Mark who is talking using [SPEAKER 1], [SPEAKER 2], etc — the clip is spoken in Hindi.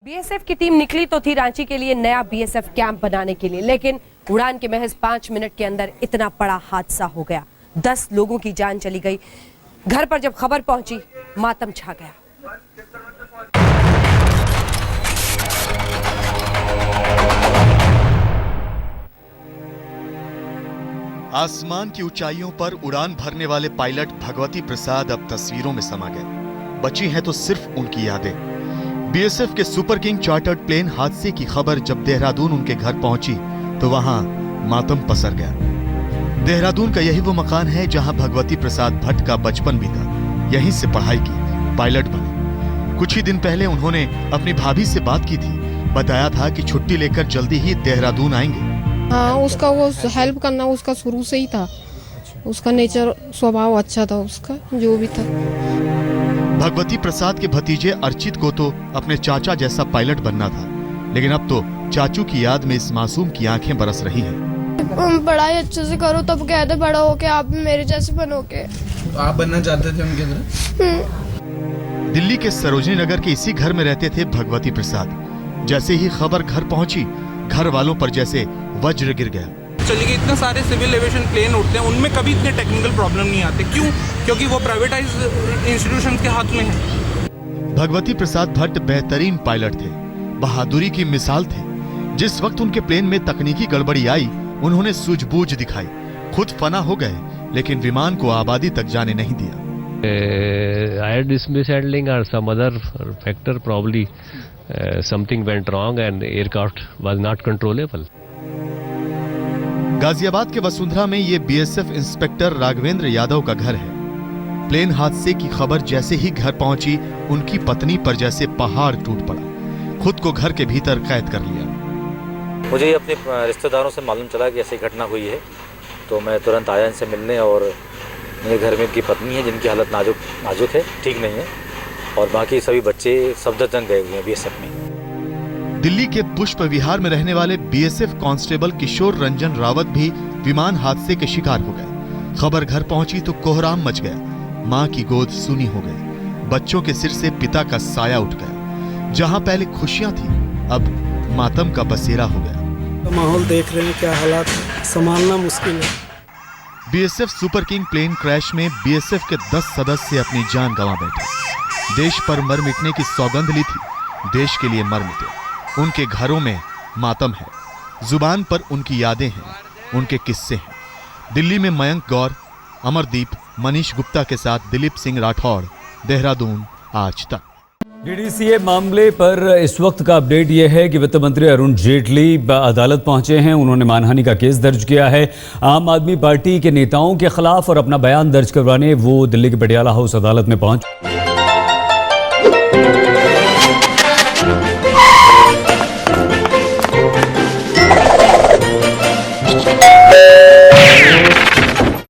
[SPEAKER 1] बीएसएफ की टीम निकली तो थी रांची के लिए नया बीएसएफ कैंप बनाने के लिए, लेकिन उड़ान के महज 5 मिनट के अंदर इतना बड़ा हादसा हो गया। 10 लोगों की जान चली गई। घर पर जब खबर पहुंची, मातम छा गया।
[SPEAKER 2] आसमान की ऊंचाइयों पर उड़ान भरने वाले पायलट भगवती प्रसाद अब तस्वीरों में समा गए। बची हैं तो सिर्फ उनकी यादें। बीएसएफ के सुपर किंग चार्टर्ड प्लेन हादसे की खबर जब देहरादून उनके घर पहुंची तो वहां मातम पसर गया। देहरादून का यही वो मकान है जहां भगवती प्रसाद भट्ट का बचपन बीता। यहीं से पढ़ाई की, पायलट बने। कुछ ही दिन पहले उन्होंने अपनी भाभी से बात की थी। बताया था कि छुट्टी लेकर जल्दी ही देहरादून आएंगे।
[SPEAKER 3] हाँ, उसका वो हेल्प करना उसका शुरू से ही था। उसका नेचर, स्वभाव अच्छा था उसका, जो भी था।
[SPEAKER 2] भगवती प्रसाद के भतीजे अर्चित को तो अपने चाचा जैसा पायलट बनना था, लेकिन अब तो चाचू की याद में इस मासूम की आंखें बरस रही हैं।
[SPEAKER 4] पढ़ाई अच्छे से करो तब कहते बड़ा होके आप भी मेरे जैसे बनोगे।
[SPEAKER 5] तो आप बनना चाहते थे उनके तरह?
[SPEAKER 2] दिल्ली के सरोजनी नगर के इसी घर में रहते थे भगवती प्रसाद। जैसे ही खबर घर पहुंची, घर वालों पर जैसे वज्र गिर गया।
[SPEAKER 5] चलिए, इतने सारे सिविल एविएशन प्लेन उड़ते हैं, उनमें कभी इतने टेक्निकल प्रॉब्लम नहीं आते। क्यों? क्योंकि वो प्राइवेटाइज्ड इंस्टीट्यूशन के हाथ में है।
[SPEAKER 2] भगवती प्रसाद भट्ट बेहतरीन पायलट थे, बहादुरी की मिसाल थे। जिस वक्त उनके प्लेन में तकनीकी गड़बड़ी आई, उन्होंने सूझबूझ दिखाई। खुद फना हो गए, लेकिन विमान को आबादी तक जाने नहीं दिया।
[SPEAKER 6] mishandling or some other factor, probably something went wrong and aircraft was not controllable.
[SPEAKER 2] Ghaziabad के वसुंधरा में ये बीएसएफ इंस्पेक्टर राघवेंद्र यादव का घर है। प्लेन हादसे की खबर जैसे ही घर पहुंची, उनकी पत्नी पर जैसे पहाड़ टूट पड़ा। खुद को घर के भीतर कैद कर लिया।
[SPEAKER 7] मुझे अपने रिश्तेदारों से मालूम चला कि ऐसी घटना हुई है, तो मैं तुरंत आया इनसे मिलने। और मेरे घर में इनकी पत्नी है जिनकी हालत नाजुक है, ठीक नहीं है, और बाकी सभी बच्चे सफदरजंग गए हुए हैं बीएसएफ में।
[SPEAKER 2] दिल्ली के पुष्प विहार में रहने वाले बीएसएफ कांस्टेबल किशोर रंजन रावत भी विमान हादसे के शिकार हो गए। खबर घर पहुंची तो कोहराम मच गया। मां की गोद सूनी हो गई। बच्चों के सिर से पिता का साया उठ गया। जहां पहले खुशियां थी, अब मातम का बसेरा हो गया।
[SPEAKER 8] माहौल देख रहे हैं, क्या हालात, संभालना मुश्किल है।
[SPEAKER 2] BSF super king plane crash में बीएसएफ के 10 सदस्य अपनी जान गंवा बैठे। देश पर मर मिटने की सौगंध ली थी, देश के लिए मर मिटे। उनके घरों में मातम है, जुबान पर उनकी यादें हैं, उनके किस्से हैं। दिल्ली में मयंक गौर, अमरदीप, मनीष गुप्ता के साथ दिलीप सिंह राठौड़, देहरादून, आज तक।
[SPEAKER 9] डीडीसीए मामले पर इस वक्त का अपडेट यह है कि वित्त मंत्री अरुण जेटली अदालत पहुंचे हैं। उन्होंने मानहानि का केस दर्ज किया है। आम आदमी पार्टी के नेताओं के खिलाफ और अपना बयान दर्ज करवाने वो दिल्ली के पटियाला हाउस अदालत में पहुंचे।